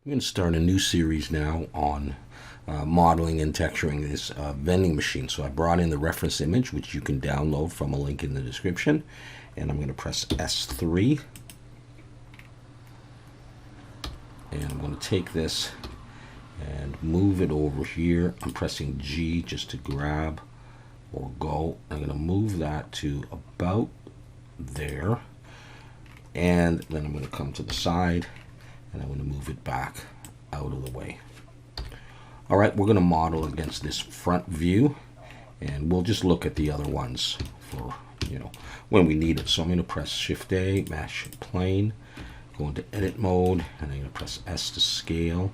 I'm going to start a new series now on modeling and texturing this vending machine. So I brought in the reference image, which you can download from a link in the description. And I'm going to press S3. And I'm going to take this and move it over here. I'm pressing G just to grab or go. I'm going to move that to about there. And then I'm going to come to the side. And I'm going to move it back out of the way. All right, we're going to model against this front view, and we'll just look at the other ones for, when we need it. So I'm going to press Shift A, Mesh Plane, go into Edit Mode, and I'm going to press S to scale,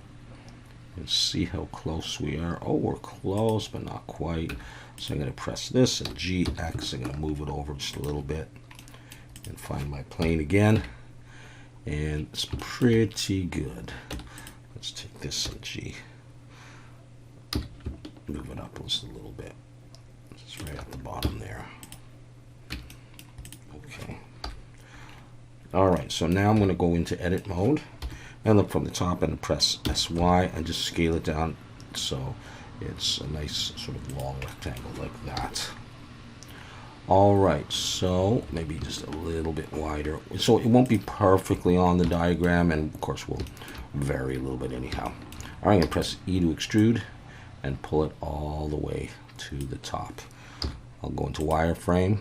and see how close we are. Oh, we're close, but not quite. So I'm going to press this, and GX, I'm going to move it over just a little bit, and find my plane again. And it's pretty good. Let's take this and G. Move it up just a little bit. It's right at the bottom there. Okay. Alright, so now I'm going to go into edit mode and look from the top and press SY and just scale it down so it's a nice sort of long rectangle like that. Alright, so maybe just a little bit wider. So it won't be perfectly on the diagram, and of course we'll vary a little bit anyhow. Alright, I'm going to press E to extrude and pull it all the way to the top. I'll go into wireframe.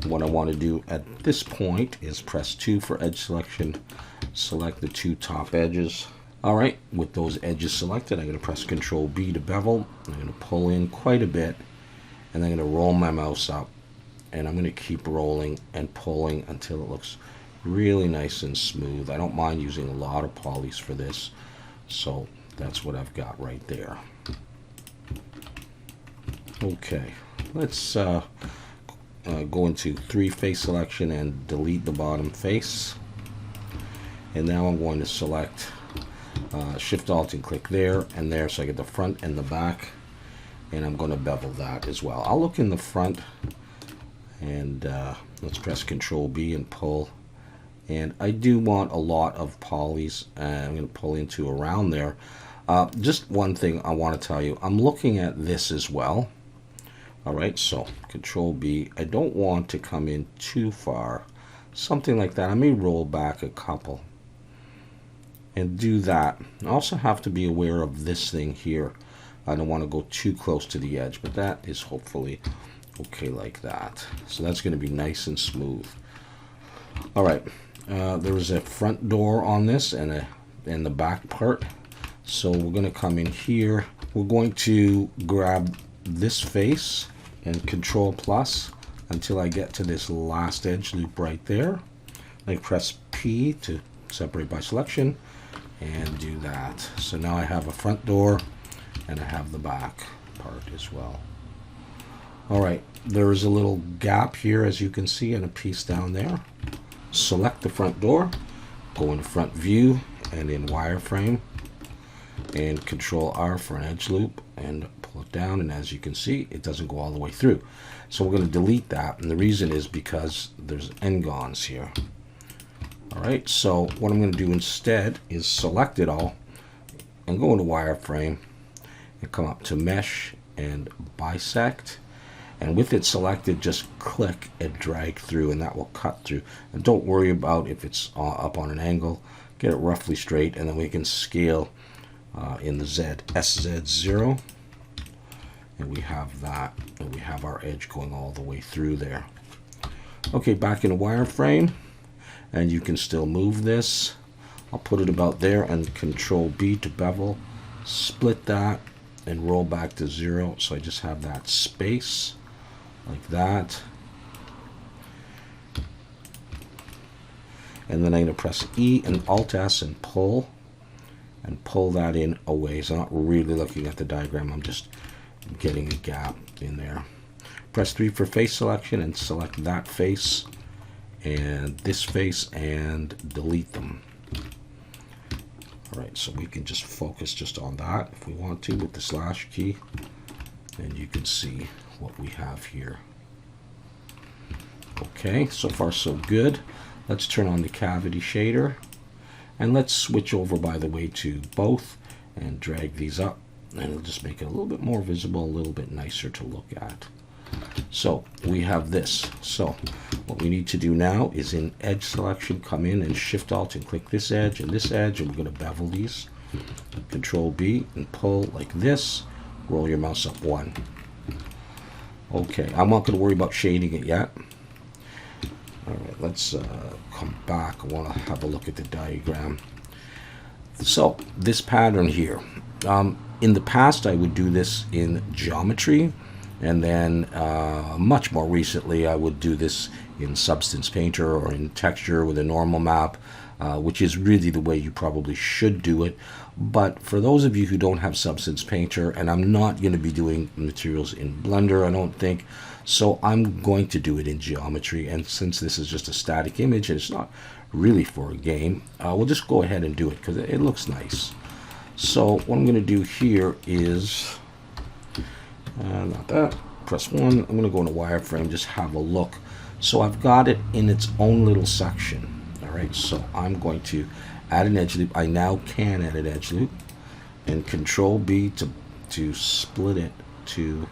What I want to do at this point is press 2 for edge selection, select the 2 top edges. Alright, with those edges selected, I'm going to press Ctrl B to bevel. I'm going to pull in quite a bit. And I'm going to roll my mouse up, and I'm going to keep rolling and pulling until it looks really nice and smooth. I don't mind using a lot of polys for this, so that's what I've got right there. Okay, let's go into 3 face selection and delete the bottom face. And now I'm going to select Shift Alt and click there and there, so I get the front and the back. And I'm going to bevel that as well. I'll look in the front, and let's press Ctrl B and pull. And I do want a lot of polys, and I'm going to pull into around there. Just one thing I want to tell you, I'm looking at this as well. All right, so Ctrl B. I don't want to come in too far, something like that. I may roll back a couple and do that. I also have to be aware of this thing here. I don't want to go too close to the edge, but that is hopefully okay like that. So that's going to be nice and smooth. All right, there is a front door on this and the back part. So we're going to come in here. We're going to grab this face and Control plus until I get to this last edge loop right there. I press P to separate by selection and do that. So now I have a front door. And I have the back part as well. Alright, there is a little gap here, as you can see, and a piece down there. Select the front door, go in front view and in wireframe, and Control R for an edge loop and pull it down, and as you can see, it doesn't go all the way through. So we're going to delete that, and the reason is because there's n-gons here. Alright, so what I'm going to do instead is select it all and go into wireframe and come up to mesh and bisect, and with it selected, just click and drag through, and that will cut through. And don't worry about if it's up on an angle. Get it roughly straight, and then we can scale in the Z, SZ0, and we have that, and we have our edge going all the way through there. Okay, back in a wireframe, and you can still move this. I'll put it about there and Control B to bevel, split that, and roll back to 0, so I just have that space like that. And then I'm going to press E and Alt S and pull that in away. So I'm not really looking at the diagram, I'm just getting a gap in there. Press 3 for face selection and select that face and this face and delete them. Alright, so we can just focus just on that if we want to with the slash key, and you can see what we have here. Okay, so far so good. Let's turn on the cavity shader, And let's switch over, by the way, to both and drag these up, and it'll just make it a little bit more visible, a little bit nicer to look at. So we have this. So what we need to do now is in edge selection, come in and Shift Alt and click this edge and this edge, and we're going to bevel these. Control B and pull like this. Roll your mouse up one. Okay, I'm not going to worry about shading it yet. All right, let's come back. I want to have a look at the diagram. So this pattern here, in the past I would do this in geometry, and then much more recently I would do this in Substance Painter or in texture with a normal map, which is really the way you probably should do it. But for those of you who don't have Substance Painter, and I'm not going to be doing materials in Blender, I don't think, so I'm going to do it in geometry. And since this is just a static image and it's not really for a game, we'll just go ahead and do it because it looks nice. So what I'm going to do here is, not that, press 1, I'm going to go into wireframe, just have a look. So I've got it in its own little section. Alright, so I'm going to add an edge loop. I now can add an edge loop, and Control B to split it to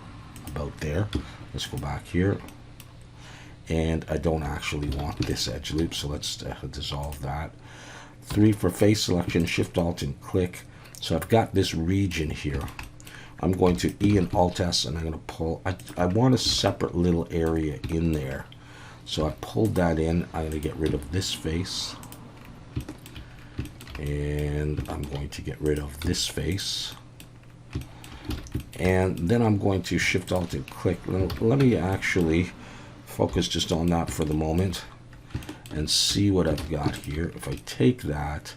about there. Let's go back here, and I don't actually want this edge loop, so let's dissolve that. 3 for face selection, Shift Alt and click. So I've got this region here. I'm going to E and Alt S, and I'm going to pull. I want a separate little area in there. So I pulled that in. I'm going to get rid of this face. And I'm going to get rid of this face. And then I'm going to Shift Alt and click. Let me actually focus just on that for the moment and see what I've got here. If I take that,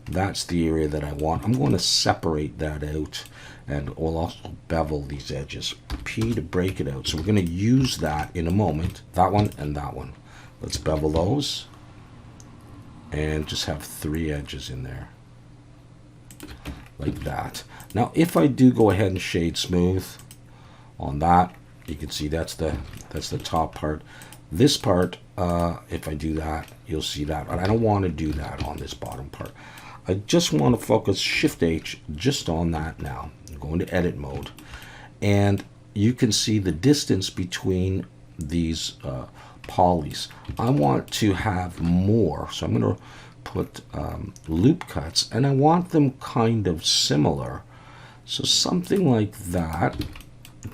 that's the area that I want. I'm going to separate that out, and we'll also bevel these edges. P to break it out. So we're going to use that in a moment. That one and that one. Let's bevel those and just have 3 edges in there like that. Now if I do go ahead and shade smooth on that, you can see that's the top part. This part, if I do that, you'll see that, but I don't want to do that on this bottom part. I just want to focus Shift H just on that now. I'm going to edit mode, and you can see the distance between these polys. I want to have more, so I'm going to put loop cuts, and I want them kind of similar. So something like that.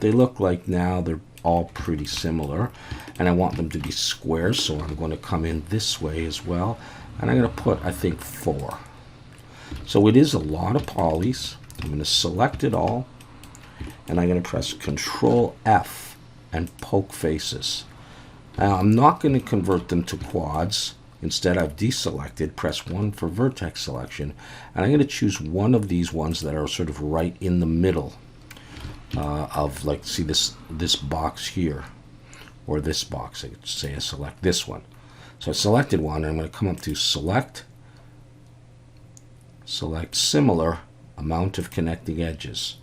They look like now they're all pretty similar, and I want them to be squares, so I'm going to come in this way as well, and I'm going to put, I think, 4. So it is a lot of polys. I'm going to select it all, and I'm going to press Control F and poke faces. Now I'm not going to convert them to quads. Instead, I've deselected. Press 1 for vertex selection, and I'm going to choose one of these ones that are sort of right in the middle of, like, see this box here, or this box. I could say I select this one. So I selected one, and I'm going to come up to select similar amount of connecting edges,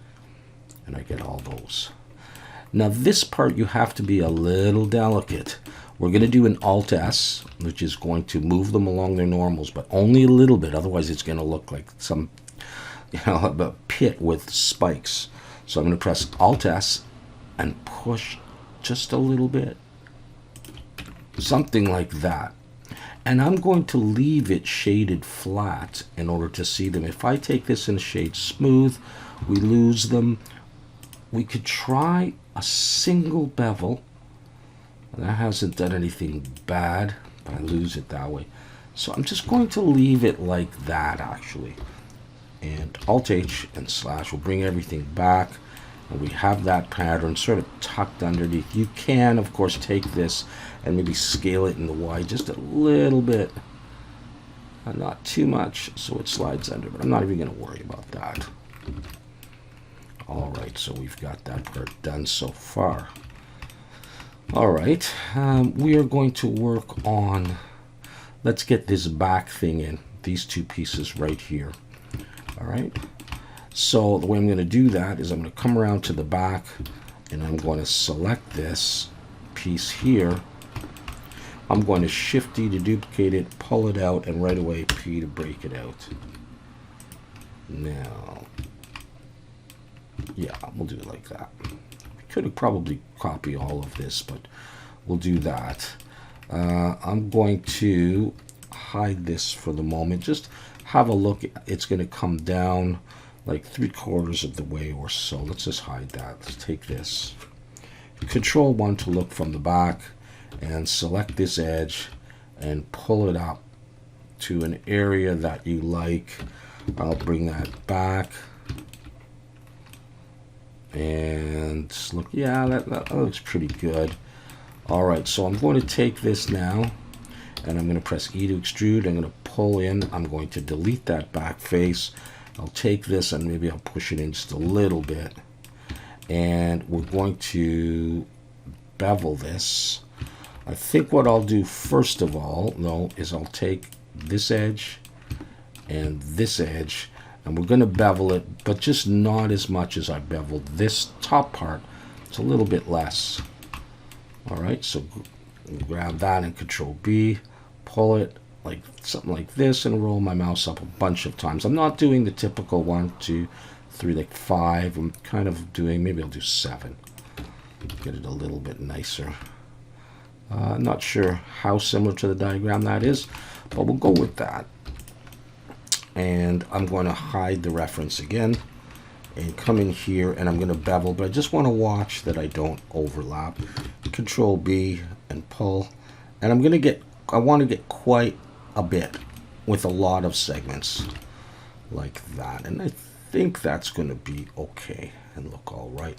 and I get all those. Now this part you have to be a little delicate. We're going to do an Alt S, which is going to move them along their normals, but only a little bit, otherwise it's going to look like some, a pit with spikes. So I'm going to press Alt S and push just a little bit, something like that. And I'm going to leave it shaded flat in order to see them. If I take this and shade smooth, we lose them. We could try a single bevel. That hasn't done anything bad, but I lose it that way. So I'm just going to leave it like that, actually. And Alt H and slash will bring everything back. And we have that pattern sort of tucked underneath. You can, of course, take this and maybe scale it in the Y just a little bit. Not too much, so it slides under, but I'm not even going to worry about that. All right, so we've got that part done so far. All right, we are going to work on, let's get this back thing in, these 2 pieces right here. All right, so the way I'm going to do that is I'm going to come around to the back, and I'm going to select this piece here. I'm going to Shift D to duplicate it, pull it out, and right away P to break it out. Now, yeah, we'll do it like that. Could have probably copied all of this, but we'll do that. I'm going to hide this for the moment. Just have a look. It's going to come down like 3/4 of the way or so. Let's just hide that. Let's take this. Control 1 to look from the back and select this edge and pull it up to an area that you like. I'll bring that back. And look, yeah, that looks pretty good. All right, so I'm going to take this now, and I'm going to press E to extrude. I'm going to pull in. I'm going to delete that back face. I'll take this and maybe I'll push it in just a little bit. And we're going to bevel this. I think what I'll do first of all, though, is I'll take this edge and this edge, and we're going to bevel it, but just not as much as I beveled this top part. It's a little bit less. All right, so grab that and Control B, pull it like something like this, and roll my mouse up a bunch of times. I'm not doing the typical 1, 2, 3, like 5. I'm kind of doing, maybe I'll do 7. Get it a little bit nicer. Not sure how similar to the diagram that is, but we'll go with that. And I'm going to hide the reference again and come in here, and I'm going to bevel, but I just want to watch that I don't overlap. Control B and pull, and I'm going to get, I want to get quite a bit with a lot of segments like that, and I think that's going to be okay and look all right.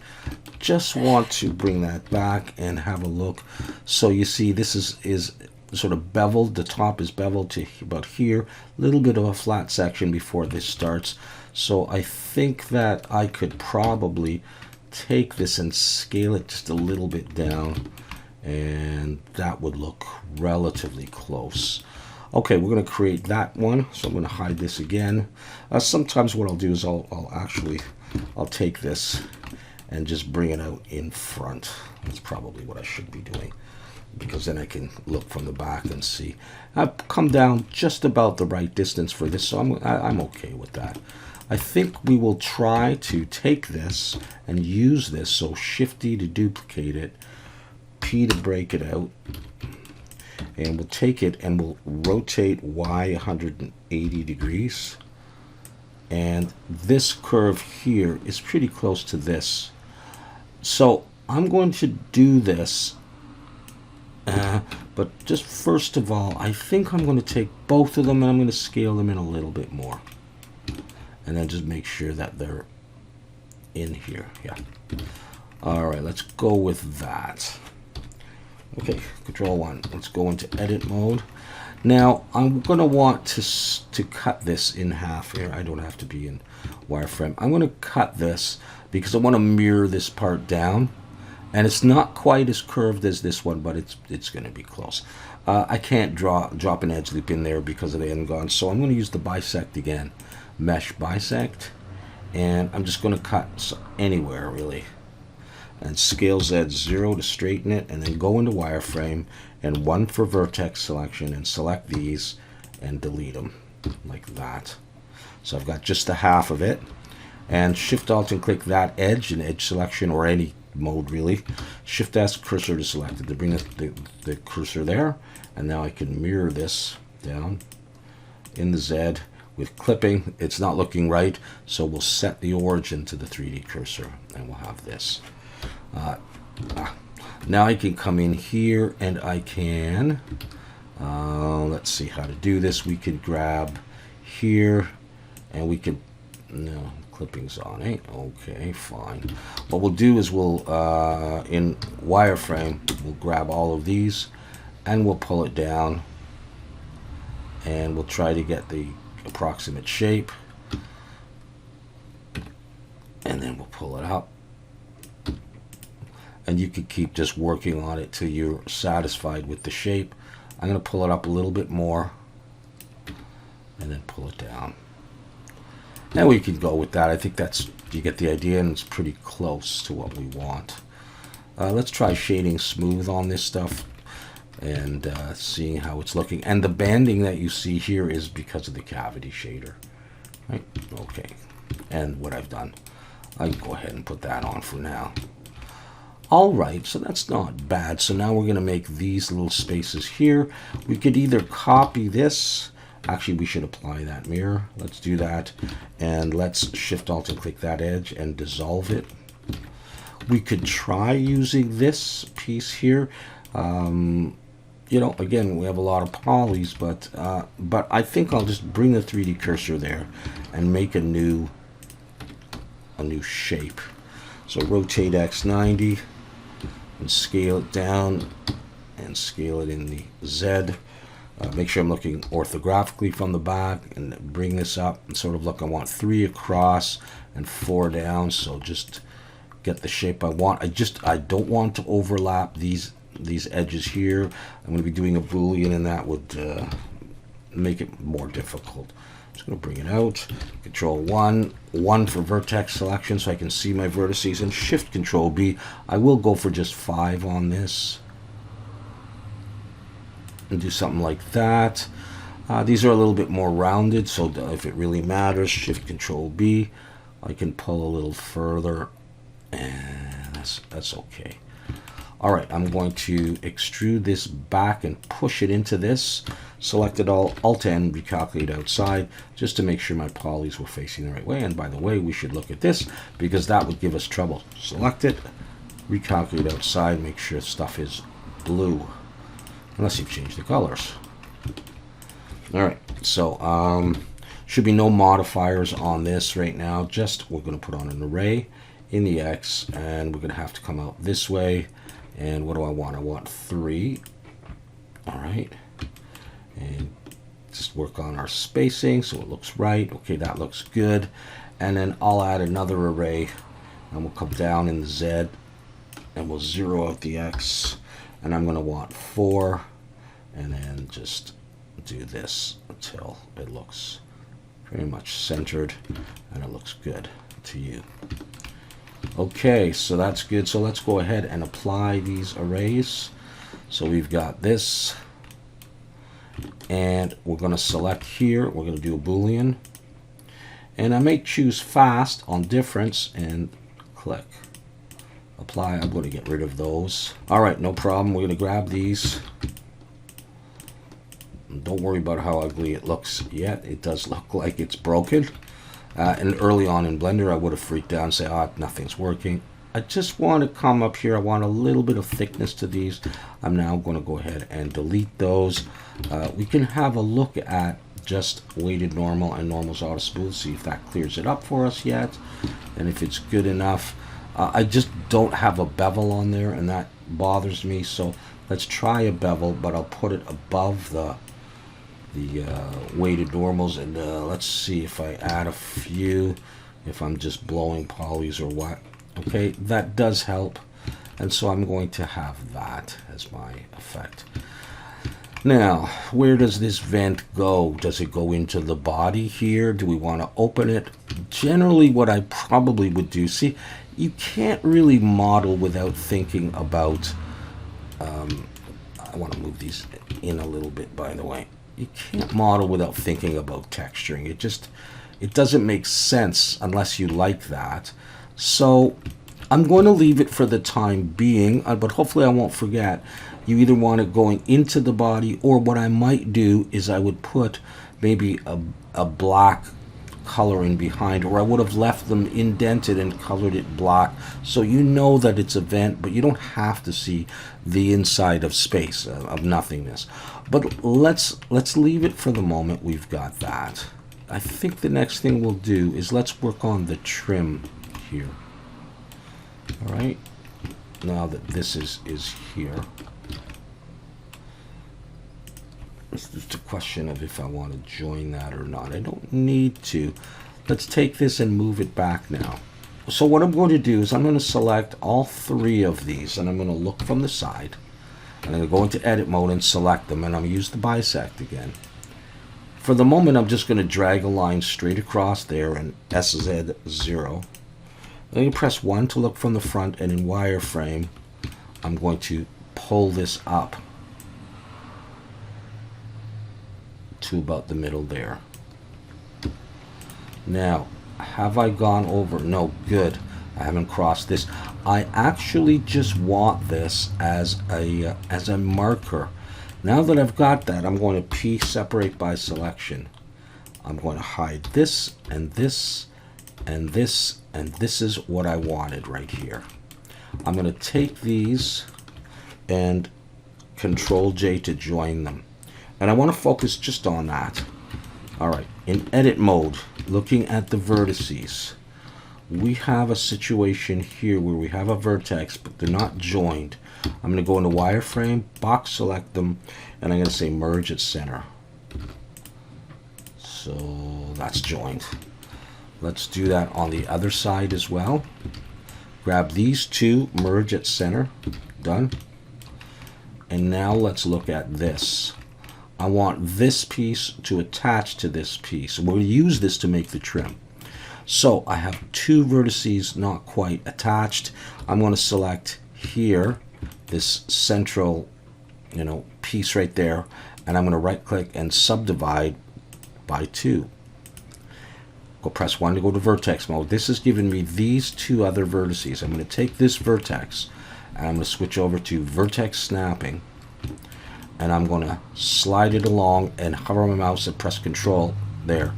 Just want to bring that back and have a look. So you see this is sort of beveled. The top is beveled to about here, a little bit of a flat section before this starts. So I think that I could probably take this and scale it just a little bit down, and that would look relatively close. Okay, we're going to create that one, so I'm going to hide this again. Sometimes what I'll do is I'll take this and just bring it out in front. That's probably what I should be doing, because then I can look from the back and see. I've come down just about the right distance for this, so I'm okay with that. I think we will try to take this and use this, so Shift D to duplicate it, P to break it out, and we'll take it and we'll rotate Y 180 degrees. And this curve here is pretty close to this. So I'm going to do this, but just first of all, I think I'm going to take both of them and I'm going to scale them in a little bit more. And then just make sure that they're in here. Yeah. All right, let's go with that. Okay, Control 1. Let's go into edit mode. Now I'm going to want to cut this in half here. I don't have to be in wireframe. I'm going to cut this because I want to mirror this part down, and it's not quite as curved as this one, but it's going to be close. I can't drop an edge loop in there because of the end gone, so I'm going to use the bisect again. Mesh bisect, and I'm just going to cut anywhere really, and scale Z 0 to straighten it, and then go into wireframe and 1 for vertex selection and select these and delete them like that. So I've got just the half of it, and Shift Alt and click that edge in edge selection or any mode really. Shift S cursor to select it to bring the cursor there, and now I can mirror this down in the Z. With clipping, it's not looking right, so we'll set the origin to the 3D cursor, and we'll have this. Now I can come in here, and I can, let's see how to do this. We could grab here, and we could, no, clipping's on, eh? Okay, fine. What we'll do is we'll, in wireframe, we'll grab all of these, and we'll pull it down, and we'll try to get the approximate shape, and then we'll pull it up, and you could keep just working on it till you're satisfied with the shape. I'm going to pull it up a little bit more and then pull it down, and we can go with that. I think that's, you get the idea, and it's pretty close to what we want. Let's try shading smooth on this stuff. and seeing how it's looking. And the banding that you see here is because of the cavity shader. Right? Okay. And what I've done, I can go ahead and put that on for now. All right, so that's not bad. So now we're going to make these little spaces here. We could either copy this. Actually, we should apply that mirror. Let's do that. And let's Shift-Alt and click that edge and dissolve it. We could try using this piece here. You know, again, we have a lot of polys, but I think I'll just bring the 3D cursor there and make a new shape. So rotate X 90 and scale it down and scale it in the Z. Make sure I'm looking orthographically from the back and bring this up and sort of look. I want 3 across and 4 down. So just get the shape I want. I don't want to overlap these edges here. I'm going to be doing a Boolean, and that would make it more difficult. I'm just going to bring it out. Control 1 for vertex selection so I can see my vertices, and Shift Control B. I will go for just 5 on this and do something like that. These are a little bit more rounded, so if it really matters, Shift Control B. I can pull a little further, and that's okay. All right, I'm going to extrude this back and push it into this. Select it all, Alt-N, recalculate outside, just to make sure my polys were facing the right way. And by the way, we should look at this because that would give us trouble. Select it, recalculate outside, make sure stuff is blue, unless you've changed the colors. All right, so should be no modifiers on this right now. Just we're going to put on an array in the X, and we're going to have to come out this way. And what do I want? I want 3. All right. And just work on our spacing so it looks right. Okay, that looks good. And then I'll add another array, and we'll come down in the Z, and we'll 0 out the X. And I'm going to want 4, and then just do this until it looks pretty much centered and it looks good to you. Okay, so that's good. So let's go ahead and apply these arrays. So we've got this, and we're going to select here. We're going to do a Boolean, and I may choose fast on difference and click apply. I'm going to get rid of those. All right, no problem. We're going to grab these. Don't worry about how ugly it looks yet. It does look like it's broken. And early on in Blender, I would have freaked out and say, oh, nothing's working. I just want to come up here. I want a little bit of thickness to these. I'm now going to go ahead and delete those. We can have a look at just weighted normal and normal's auto smooth, see if that clears it up for us yet, and if it's good enough. I just don't have a bevel on there, and that bothers me. So let's try a bevel, but I'll put it above the weighted normals, and let's see if I add a few, if I'm just blowing polys or what. Okay, that does help, and so I'm going to have that as my effect. Now, where does this vent go? Does it go into the body here? Do we want to open it? Generally, what I probably would do, see, you can't really model without thinking about, I want to move these in a little bit, by the way. You can't model without thinking about texturing. It doesn't make sense unless you like that. So I'm going to leave it for the time being, but hopefully I won't forget. You either want it going into the body, or what I might do is I would put maybe a black color in behind, or I would have left them indented and colored it black, so you know that it's a vent, but you don't have to see the inside of space, of nothingness. But let's leave it for the moment. We've got that. I think the next thing we'll do is let's work on the trim here. All right, now that this is here, it's just a question of if I want to join that or not. I don't need to. Let's take this and move it back now. So what I'm going to do is I'm going to select all 3 of these, and I'm going to look from the side, and I'm going to go into edit mode and select them, and I'm going to use the bisect again. For the moment, I'm just going to drag a line straight across there and SZ0. Then you press 1 to look from the front, and in wireframe, I'm going to pull this up to about the middle there. Now, have I gone over? No, good. I haven't crossed this. I actually just want this as a marker. Now that I've got that, I'm going to P separate by selection. I'm going to hide this and this and this, and this is what I wanted right here. I'm going to take these and Control J to join them. And I want to focus just on that. All right, in edit mode, looking at the vertices, we have a situation here where we have a vertex, but they're not joined. I'm going to go into wireframe, box select them, and I'm going to say merge at center. So that's joined. Let's do that on the other side as well. Grab these two, merge at center, done. And now let's look at this. I want this piece to attach to this piece. We'll use this to make the trim. So I have two vertices not quite attached. I'm going to select here this central, piece right there, and I'm going to right click and subdivide by 2. Go press 1 to go to vertex mode. This is giving me these two other vertices. I'm going to take this vertex and I'm going to switch over to vertex snapping, and I'm going to slide it along and hover my mouse and press Control there.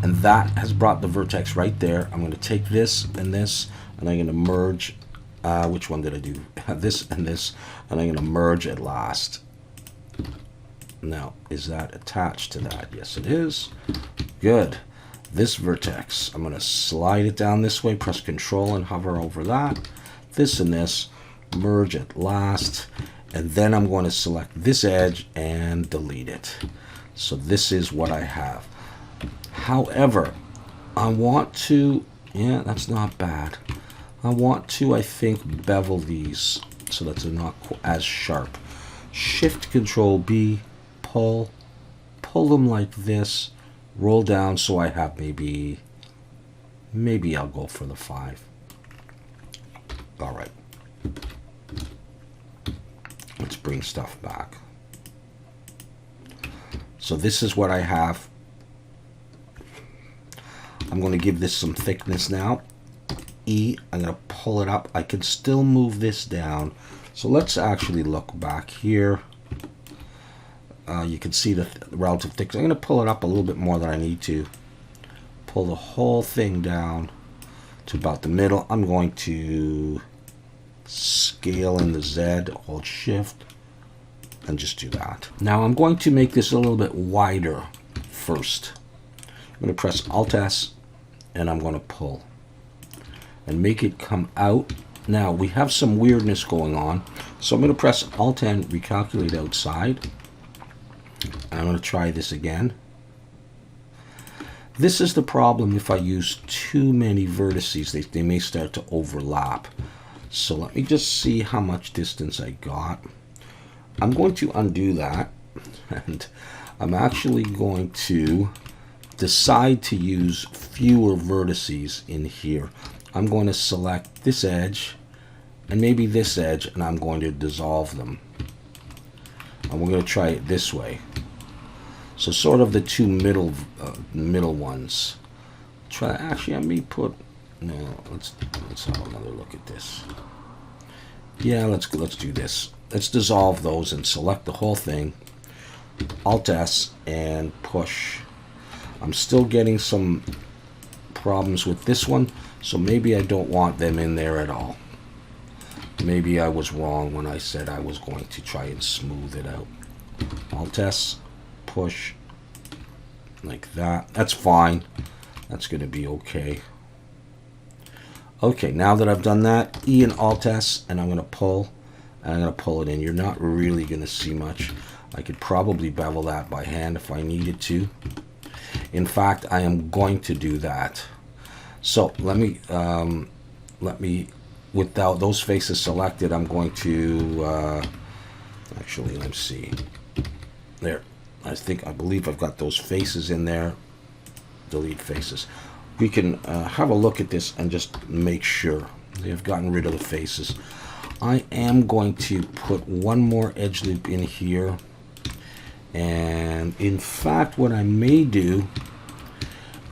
And that has brought the vertex right there. I'm going to take this, and I'm going to merge. Which one did I do? This, and I'm going to merge at last. Now, is that attached to that? Yes, it is. Good. This vertex, I'm going to slide it down this way, press Control and hover over that. This and this, merge at last. And then I'm going to select this edge and delete it. So this is what I have. However, I want to, yeah, that's not bad. I want to, I think, bevel these so that they're not as sharp. Shift Control B, pull them like this, roll down so I have maybe I'll go for the 5. All right. Let's bring stuff back. So this is what I have. I'm going to give this some thickness now. E, I'm going to pull it up. I can still move this down. So let's actually look back here. You can see the relative thickness. I'm going to pull it up a little bit more than I need to. Pull the whole thing down to about the middle. I'm going to scale in the Z, hold Shift, and just do that. Now I'm going to make this a little bit wider first. I'm going to press Alt S, and I'm going to pull and make it come out. Now we have some weirdness going on, so I'm going to press Alt N, recalculate outside. I'm going to try this again. This is the problem if I use too many vertices. They may start to overlap. So let me just see how much distance I got. I'm going to undo that, and I'm actually going to decide to use fewer vertices in here. I'm going to select this edge and maybe this edge, and I'm going to dissolve them. And we're going to try it this way. So sort of the two middle ones. Try actually. Let me put. No, let's have another look at this. Yeah, let's do this. Let's dissolve those and select the whole thing. Alt S and push. I'm still getting some problems with this one, so maybe I don't want them in there at all. Maybe I was wrong when I said I was going to try and smooth it out. Alt S, push, like that. That's fine. That's going to be okay. Okay, now that I've done that, E and Alt S, and I'm going to pull, and I'm going to pull it in. You're not really going to see much. I could probably bevel that by hand if I needed to. In fact, I am going to do that. So let me, without those faces selected, I'm going to, actually, let's see. There. I believe I've got those faces in there. Delete faces. We can have a look at this and just make sure they've gotten rid of the faces. I am going to put one more edge loop in here, and In fact, what I may do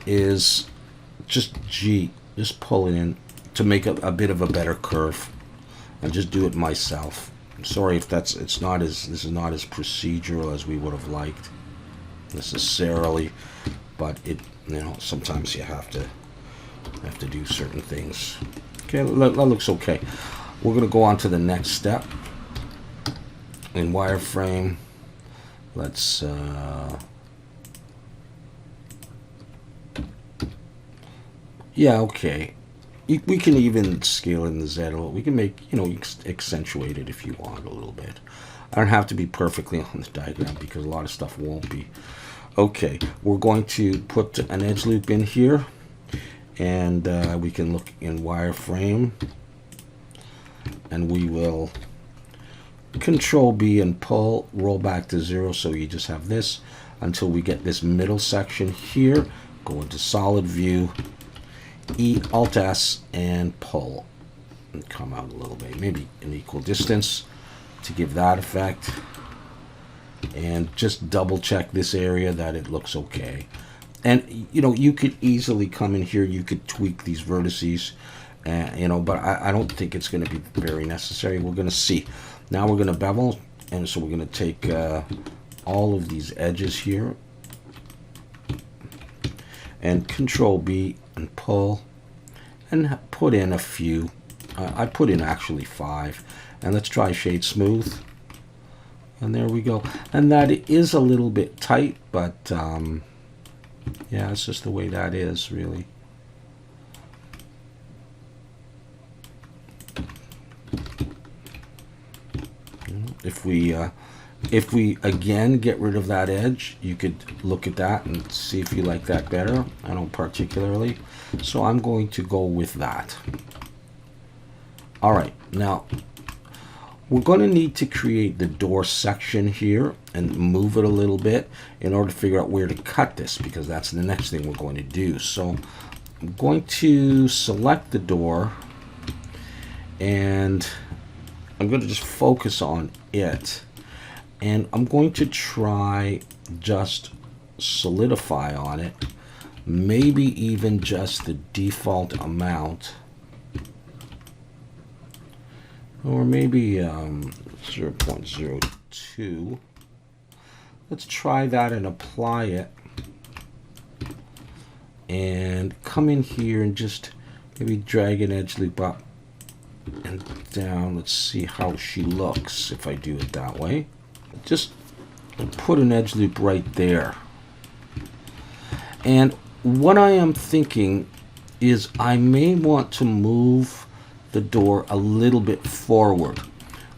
is just pull it in to make a bit of a better curve, and just do it myself. I'm sorry if this is not as procedural as we would have liked necessarily, but sometimes you have to do certain things. Okay, that looks okay. We're going to go on to the next step in wireframe. Let's yeah, okay. We can even scale in the Z a little. We can make, accentuate it if you want a little bit. I don't have to be perfectly on the diagram because a lot of stuff won't be. Okay, we're going to put an edge loop in here, and we can look in wireframe, and we will Control B and pull, roll back to 0, so you just have this until we get this middle section here. Go into solid view, Alt S, and pull, and come out a little bit, maybe an equal distance to give that effect. And just double check this area that it looks okay. And you could easily come in here, you could tweak these vertices, but I don't think it's going to be very necessary. We're going to see. Now we're going to bevel, and so we're going to take all of these edges here and Control B and pull and put in a few. I put in actually 5, and let's try shade smooth, and there we go. And that is a little bit tight, but yeah, it's just the way that is, really. If we again get rid of that edge, you could look at that and see if you like that better. I don't particularly, so I'm going to go with that. All right, now we're going to need to create the door section here and move it a little bit in order to figure out where to cut this, because that's the next thing we're going to do. So I'm going to select the door, and I'm going to just focus on it, and I'm going to try just solidify on it, maybe even just the default amount, or maybe 0.02. Let's try that and apply it, and come in here and just maybe drag an edge loop up and down. Let's see how she looks if I do it that way. Just put an edge loop right there. And what I am thinking is I may want to move the door a little bit forward,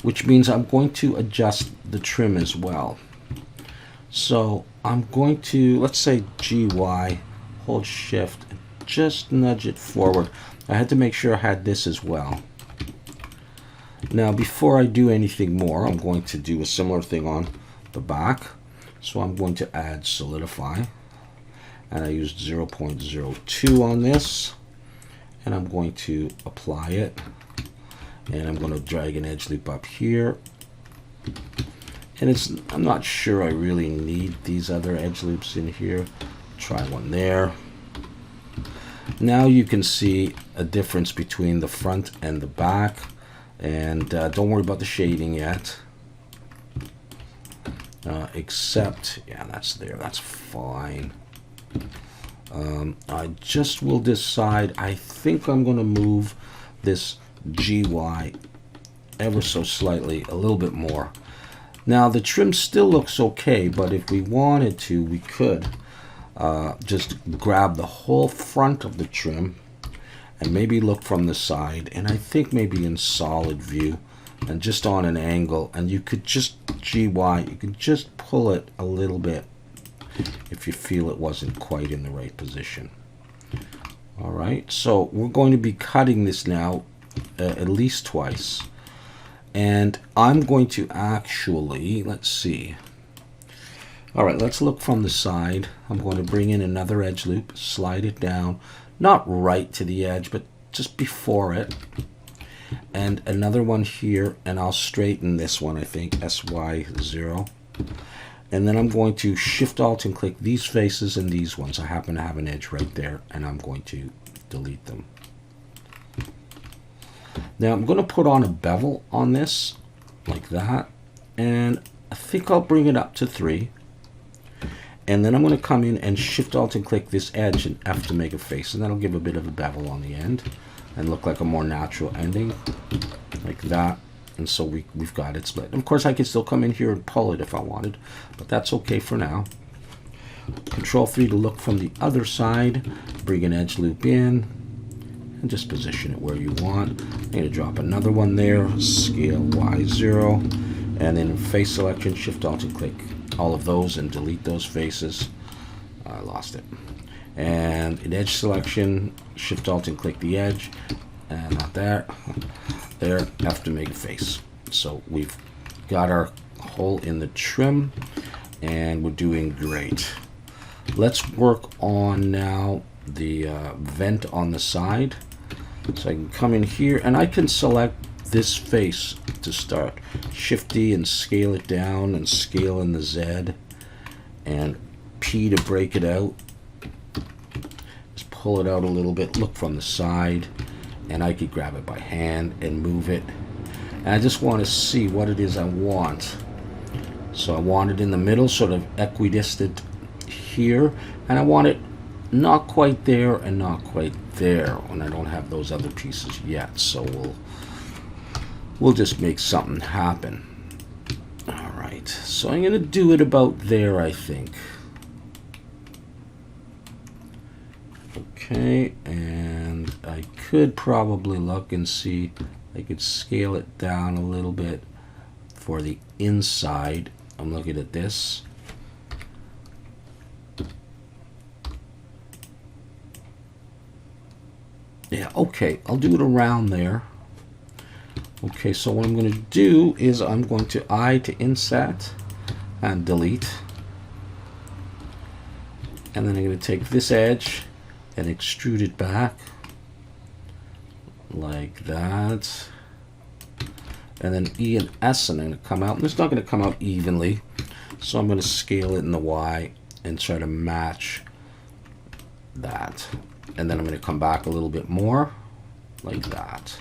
which means I'm going to adjust the trim as well. So I'm going to, let's say GY, hold shift, and just nudge it forward. I had to make sure I had this as well. Now, before I do anything more, I'm going to do a similar thing on the back. So I'm going to add solidify, and I used 0.02 on this, and I'm going to apply it, and I'm going to drag an edge loop up here. And I'm not sure I really need these other edge loops in here. Try one there. Now you can see a difference between the front and the back. And don't worry about the shading yet, except, yeah, that's there, that's fine. I just will decide, I think I'm going to move this GY ever so slightly, a little bit more. Now the trim still looks okay, but if we wanted to, we could just grab the whole front of the trim and maybe look from the side, and I think maybe in solid view and just on an angle, and you could just GY, you could just pull it a little bit if you feel it wasn't quite in the right position. All right, so we're going to be cutting this now at least twice, and I'm going to actually, let's see. All right, let's look from the side. I'm going to bring in another edge loop, slide it down, not right to the edge, but just before it. And another one here, and I'll straighten this one, I think, SY0. And then I'm going to Shift Alt and click these faces and these ones. I happen to have an edge right there, and I'm going to delete them. Now I'm going to put on a bevel on this, like that, and I think I'll bring it up to 3. And then I'm going to come in and Shift Alt and click this edge and F to make a face, and that'll give a bit of a bevel on the end and look like a more natural ending, like that. And so we've got it split. And of course I could still come in here and pull it if I wanted, but that's okay for now. Control 3 to look from the other side, bring an edge loop in, and just position it where you want. I'm going to drop another one there, scale Y0, and then in face selection, Shift Alt and click all of those and delete those faces. I lost it. And in edge selection, Shift Alt and click the edge, and not there. There, have to make a face. So we've got our hole in the trim, and we're doing great. Let's work on now the vent on the side. So I can come in here, and I can select this face to start. Shift D and scale it down, and scale in the Z, and P to break it out. Just pull it out a little bit, look from the side, and I could grab it by hand and move it. And I just want to see what it is I want. So I want it in the middle, sort of equidistant here, and I want it not quite there and not quite there, and I don't have those other pieces yet. So we'll just make something happen. All right, so I'm going to do it about there, I think. Okay, and I could probably look and see, I could scale it down a little bit for the inside. I'm looking at this. Yeah, okay, I'll do it around there. Okay, so what I'm going to do is I'm going to I to inset and delete. And then I'm going to take this edge and extrude it back like that. And then E and S, and I'm going to come out. And it's not going to come out evenly, so I'm going to scale it in the Y and try to match that. And then I'm going to come back a little bit more like that.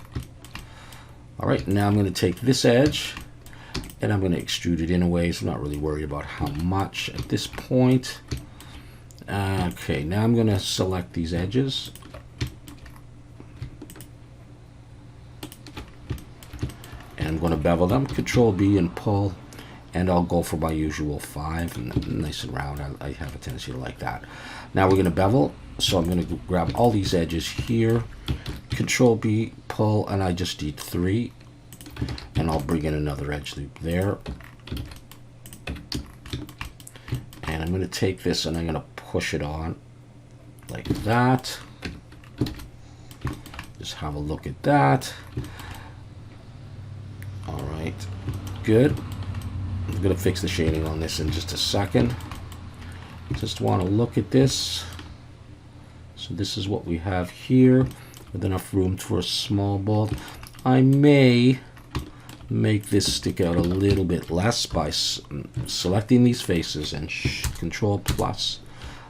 All right, now I'm going to take this edge and I'm going to extrude it in a way, so I'm not really worried about how much at this point. Okay, now I'm going to select these edges. And I'm going to bevel them, Control B and pull, and I'll go for my usual 5, and nice and round. I have a tendency to like that. Now we're going to bevel, so I'm going to grab all these edges here, Control B, pull, and I just need 3, and I'll bring in another edge loop there. And I'm going to take this and I'm going to push it on like that. Just have a look at that. All right, good. I'm going to fix the shading on this in just a second. Just want to look at this. So this is what we have here with enough room for a small bolt. I may make this stick out a little bit less by selecting these faces and Control plus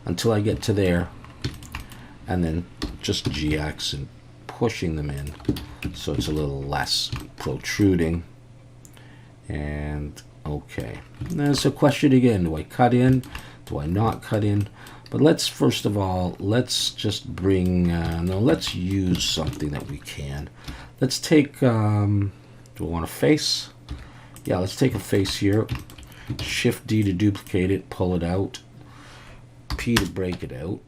until I get to there, and then just GX and pushing them in so it's a little less protruding. And okay, there's a question again, do I cut in, do I not cut in? But let's first of all, let's just bring no, let's use something that we can. Let's take do we want a face? Yeah, let's take a face here. Shift D to duplicate it, pull it out, P to break it out.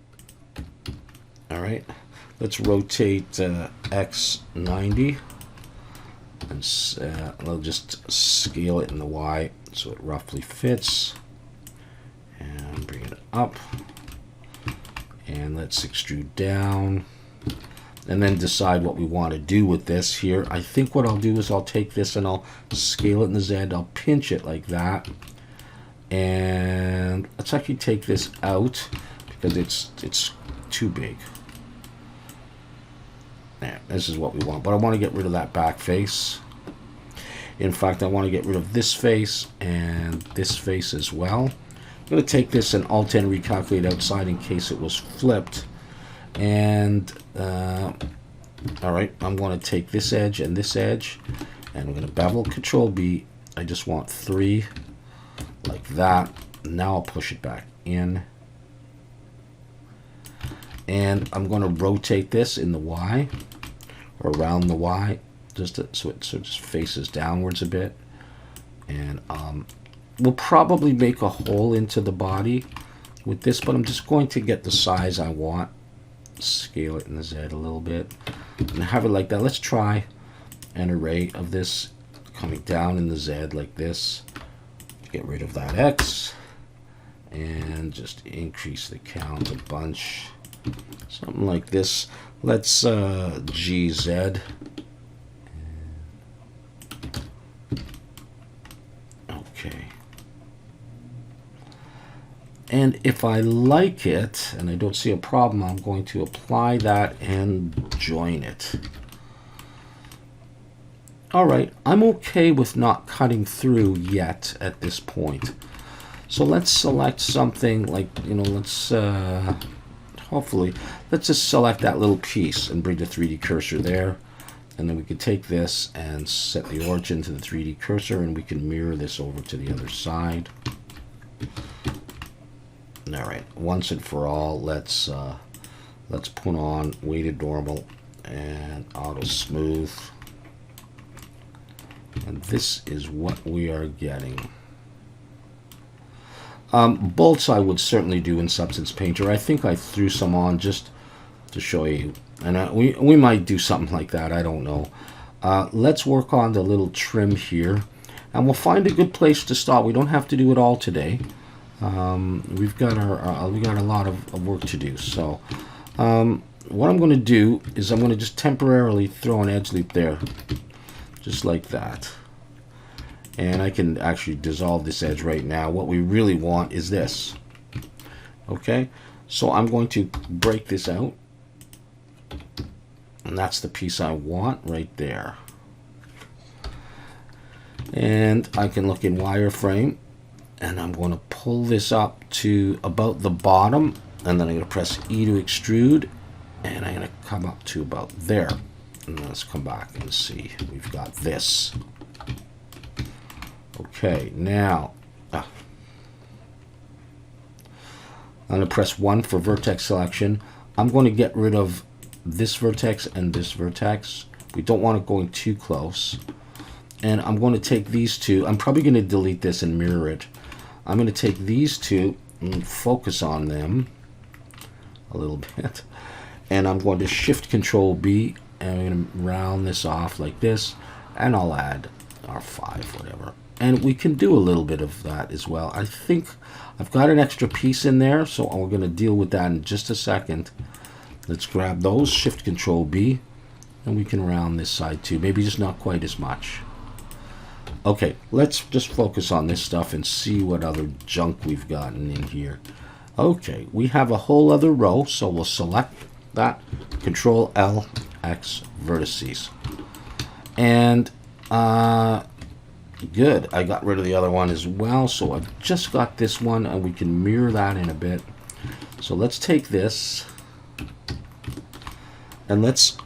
All right, let's rotate X 90, and I'll just scale it in the Y so it roughly fits, and bring it up, and let's extrude down, and then decide what we want to do with this here. I think what I'll do is I'll take this and I'll scale it in the Z, I'll pinch it like that, and let's actually take this out because it's too big. Yeah, this is what we want, but I want to get rid of that back face. In fact, I want to get rid of this face and this face as well. going to take this and Alt-N recalculate outside in case it was flipped. And, all right, I'm going to take this edge and this edge, and I'm going to bevel, Control-B. I just want 3 like that. Now I'll push it back in. And I'm going to rotate this in the Y, or around the Y, just so it just faces downwards a bit. And we'll probably make a hole into the body with this, but I'm just going to get the size I want. Scale it in the Z a little bit and have it like that. Let's try an array of this coming down in the Z like this. Get rid of that X and just increase the count a bunch. Something like this. Let's GZ. Okay. And if I like it, and I don't see a problem, I'm going to apply that and join it. All right, I'm okay with not cutting through yet at this point. So let's select something like, let's hopefully, let's just select that little piece and bring the 3D cursor there. And then we can take this and set the origin to the 3D cursor, and we can mirror this over to the other side. All right, once and for all, let's put on weighted normal and auto smooth. And this is what we are getting. Bolts I would certainly do in Substance Painter. I think I threw some on just to show you. And we might do something like that. I don't know. Let's work on the little trim here. And we'll find a good place to start. We don't have to do it all today. We've got a lot of work to do. So what I'm going to do is I'm going to just temporarily throw an edge loop there. Just like that. And I can actually dissolve this edge right now. What we really want is this. Okay, so I'm going to break this out. And that's the piece I want right there. And I can look in wireframe. And I'm going to pull this up to about the bottom. And then I'm going to press E to extrude. And I'm going to come up to about there. And let's come back and see. We've got this. Okay, now I'm going to press 1 for vertex selection. I'm going to get rid of this vertex and this vertex. We don't want it going too close. And I'm going to take these two. I'm probably going to delete this and mirror it. I'm going to take these two and focus on them a little bit. And I'm going to Shift Control B. And I'm going to round this off like this. And I'll add R5, whatever. And we can do a little bit of that as well. I think I've got an extra piece in there, so we're going to deal with that in just a second. Let's grab those, Shift Control B, and we can round this side too. Maybe just not quite as much. Okay, let's just focus on this stuff and see what other junk we've gotten in here. Okay, we have a whole other row, so we'll select that, Control L, X, vertices. And good, I got rid of the other one as well, so I've just got this one, and we can mirror that in a bit. So let's take this and let's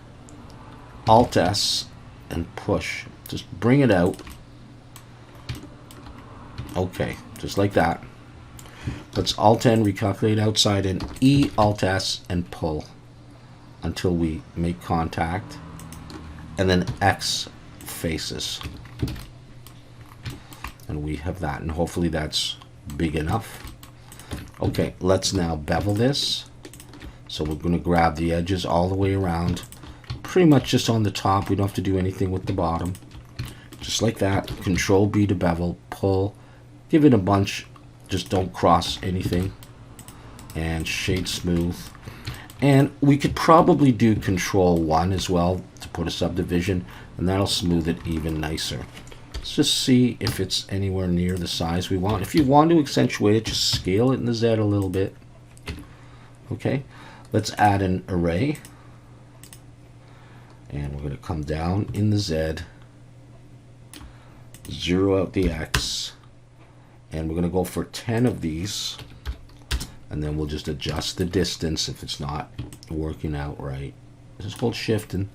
Alt S and push. Just bring it out. Okay, just like that. Let's Alt N, recalculate outside, and E Alt S and pull until we make contact, and then X faces. And we have that, and hopefully that's big enough. Okay, let's now bevel this. So we're going to grab the edges all the way around, pretty much just on the top. We don't have to do anything with the bottom. Just like that. Control B to bevel, pull, give it a bunch, just don't cross anything, and shade smooth. And we could probably do Control 1 as well to put a subdivision, and that'll smooth it even nicer. Let's just see if it's anywhere near the size we want. If you want to accentuate it, just scale it in the Z a little bit. Okay, let's add an array. And we're going to come down in the Z, zero out the X, And we're going to go for 10 of these. And then we'll just adjust the distance if it's not working out right. This is called shifting.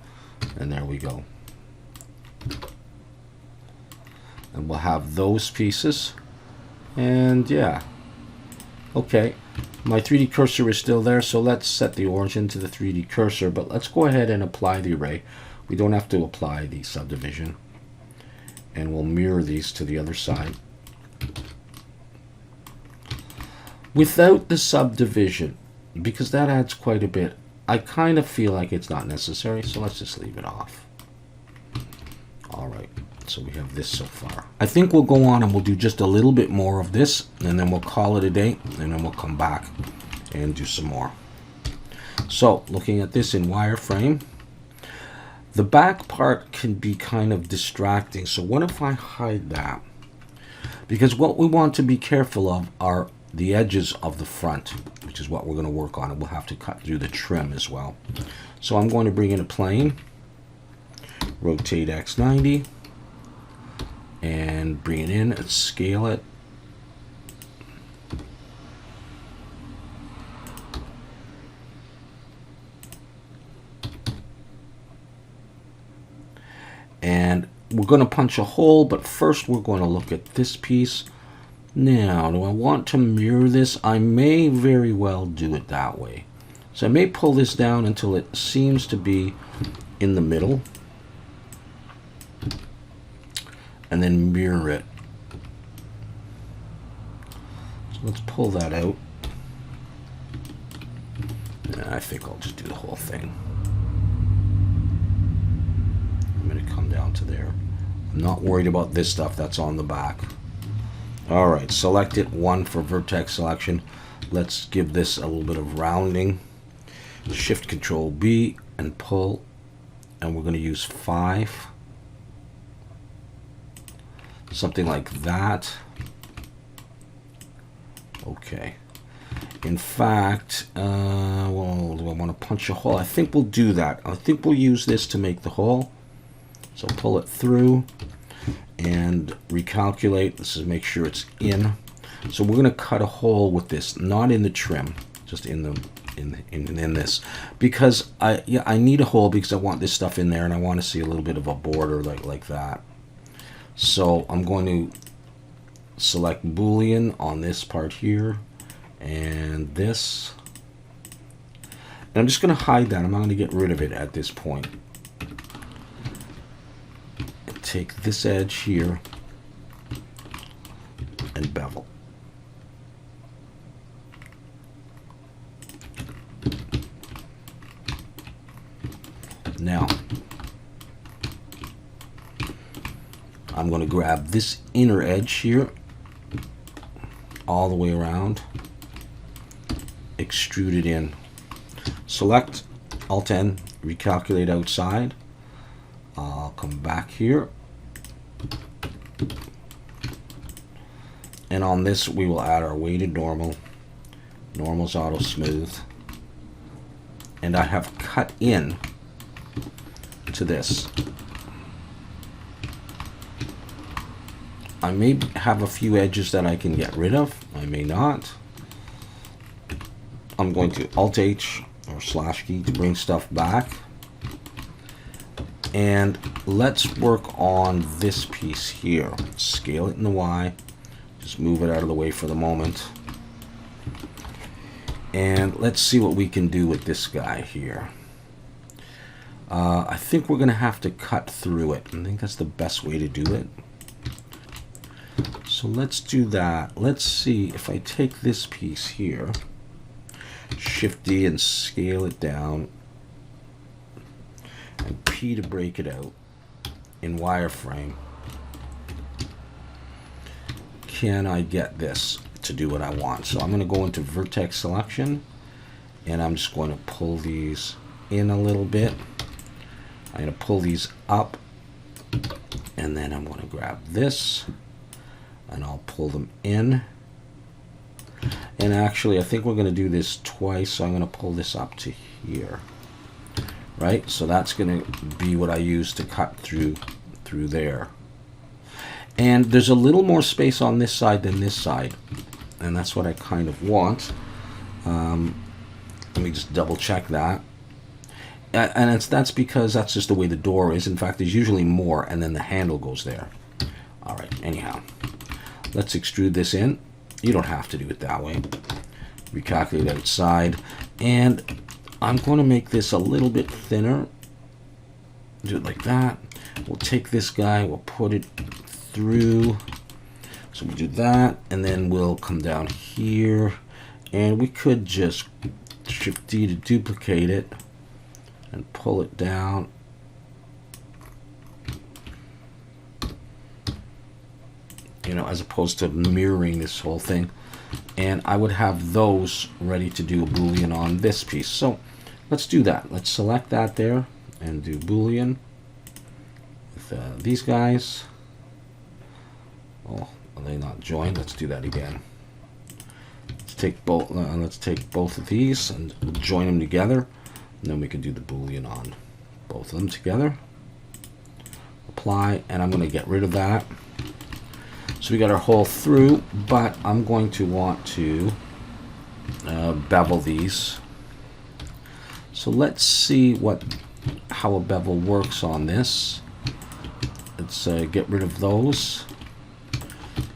And there we go. And we'll have those pieces. And yeah. Okay. My 3D cursor is still there, so let's set the origin to the 3D cursor. But let's go ahead and apply the array. We don't have to apply the subdivision. And we'll mirror these to the other side. Without the subdivision, because that adds quite a bit, I kind of feel like it's not necessary, so let's just leave it off. Alright, so we have this so far. I think we'll go on and we'll do just a little bit more of this, and then we'll call it a day, and then we'll come back and do some more. So, looking at this in wireframe, the back part can be kind of distracting, so what if I hide that? Because what we want to be careful of are the edges of the front, which is what we're going to work on, and we'll have to cut through the trim as well. So I'm going to bring in a plane, rotate X90, and bring it in and scale it. And we're going to punch a hole, but first we're going to look at this piece. Now, do I want to mirror this? I may very well do it that way. So I may pull this down until it seems to be in the middle. And then mirror it. So let's pull that out. And I think I'll just do the whole thing. I'm going to come down to there. I'm not worried about this stuff that's on the back. Alright, select it, 1 for vertex selection. Let's give this a little bit of rounding. Shift Control B and pull. And we're going to use 5. Something like that. Okay. In fact, well, do I want to punch a hole? I think we'll do that. I think we'll use this to make the hole. So pull it through. And recalculate. This is make sure it's in. So we're going to cut a hole with this, not in the trim, just in the in this, because I need a hole because I want this stuff in there and I want to see a little bit of a border like that. So I'm going to select Boolean on this part here and this. And I'm just going to hide that. I'm not going to get rid of it at this point. Take this edge here and bevel. Now, I'm going to grab this inner edge here all the way around, extrude it in. Select Alt-N, recalculate outside. I'll come back here. And on this, we will add our weighted normal. Normal's auto smooth. And I have cut in to this. I may have a few edges that I can get rid of. I may not. I'm going to Alt-H or / key to bring stuff back. And let's work on this piece here. Scale it in the Y. Just move it out of the way for the moment. And let's see what we can do with this guy here. I think we're going to have to cut through it. I think that's the best way to do it. So let's do that. Let's see if I take this piece here, Shift D and scale it down, and P to break it out in wireframe. Can I get this to do what I want? So I'm going to go into vertex selection and I'm just going to pull these in a little bit. I'm going to pull these up and then I'm going to grab this and I'll pull them in. And actually I think we're going to do this twice, so I'm going to pull this up to here. Right? So that's going to be what I use to cut through there. And there's a little more space on this side than this side, and that's what I kind of want. Let me just double check that. And that's because that's just the way the door is. In fact, there's usually more, and then the handle goes there. All right, anyhow, let's extrude this in. You don't have to do it that way. Recalculate outside, and I'm going to make this a little bit thinner. Do it like that. We'll take this guy, we'll put it through. So we do that, and then we'll come down here, and we could just Shift D to duplicate it and pull it down. You know, as opposed to mirroring this whole thing. And I would have those ready to do a Boolean on this piece. So let's do that. Let's select that there and do Boolean with these guys. Oh, are they not joined? Let's do that again. Let's take both of these and we'll join them together, and then we can do the Boolean on both of them together. Apply, and I'm going to get rid of that. So we got our hole through, but I'm going to want to bevel these. So let's see how a bevel works on this. Let's get rid of those.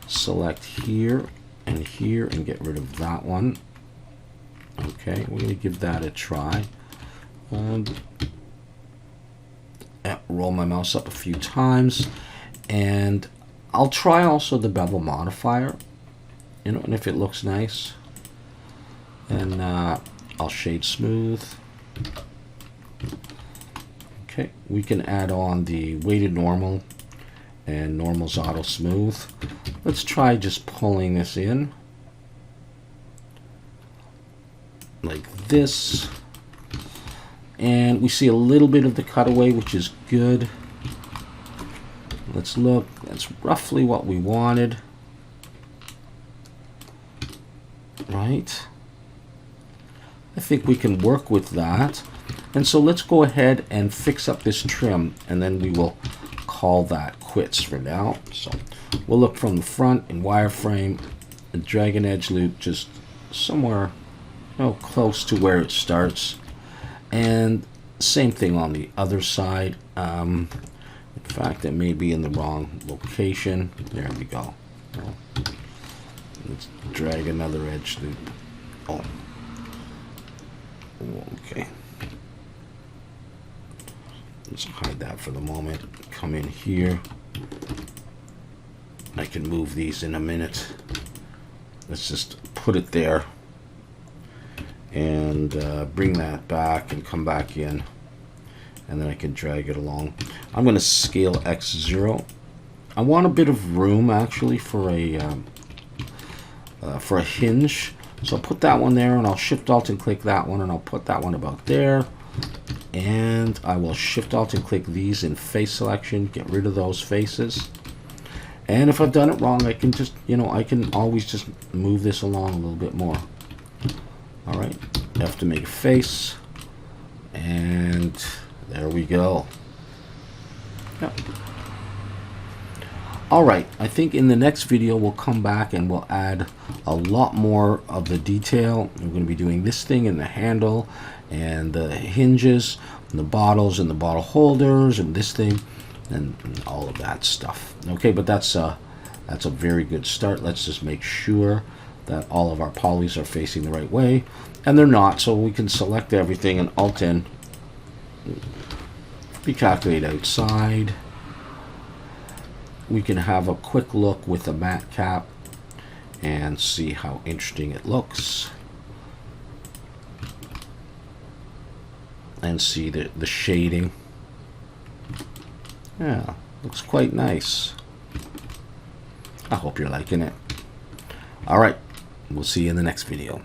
Select here and get rid of that one. Okay, we're going to give that a try. Roll my mouse up a few times, and I'll try also the bevel modifier, you know, and if it looks nice, then I'll shade smooth. Okay, we can add on the weighted normal and normal's auto smooth. Let's try just pulling this in like this, and we see a little bit of the cutaway, which is good. Let's look. That's roughly what we wanted, right? I think we can work with that. And so let's go ahead and fix up this trim, and then we will call that quits for now. So we'll look from the front in wireframe and drag an edge loop just somewhere, you know, close to where it starts. And same thing on the other side. In fact, it may be in the wrong location. There we go. Let's drag another edge loop. Oh, okay. Let's hide that for the moment. Come in here. I can move these in a minute. Let's just put it there and bring that back and come back in, and then I can drag it along. I'm going to scale X0. I want a bit of room actually for a hinge, so I'll put that one there, and I'll Shift Alt and click that one, and I'll put that one about there. And I will Shift Alt and click these in face selection, get rid of those faces. And if I've done it wrong, I can just, you know, I can always just move this along a little bit more. All right, I have to make a face, and there we go. Yep. All right, I think in the next video we'll come back and we'll add a lot more of the detail. We're going to be doing this thing and the handle and the hinges and the bottles and the bottle holders and this thing and all of that stuff. Okay, but that's a very good start. Let's just make sure that all of our polys are facing the right way, and they're not, so we can select everything and Alt N, recalculate outside. We can have a quick look with the matte cap and see how interesting it looks, and see the shading. Yeah, looks quite nice. I hope you're liking it. All right, we'll see you in the next video.